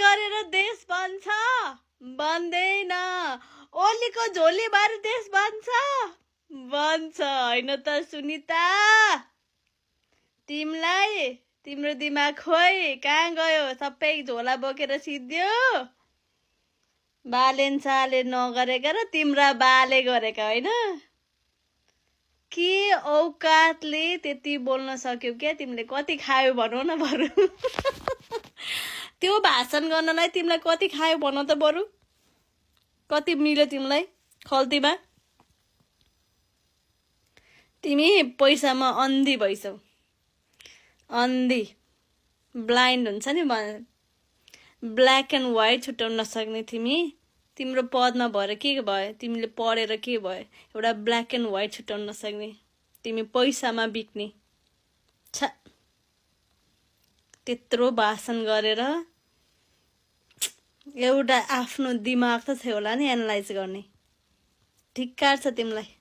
गरेर देश बन्छ बन्दैन ओलीको झोली भएर देश बन्छ हैन त सुनिता तिम्रो दिमाग खोइ कहाँ गयो सबै झोला बोकेर सिद्धियो बालेन साले नगरेका र तिम्रा बाले गरेका होइन के औकातले त्यति बोल्न सक्यौ क्या तिमीले कति खायौ भनौ न बरु त्यो भाषण गर्नलाई तिमीलाई कति खायौ भनौ त बरु कति मिल्यो तिमीलाई खल्तीमा तिमी पैसामा अन्धी भइसौ अन्धी ब्लाइन्ड हुन्छ नि ब्ल्याक एन्ड व्हाइट छुट्याउन नसक्ने तिम्रो पदमा भएर के भयो तिमीले पढेर के भयो एउटा ब्ल्याक एन्ड व्हाइट छुट्याउन नसक्ने तिमी पैसामा बिक्ने छ त्यत्रो भाषण गरेर एउटा आफ्नो दिमाग त थियो होला नि एनालाइज गर्ने धिक्कार छ तिमीलाई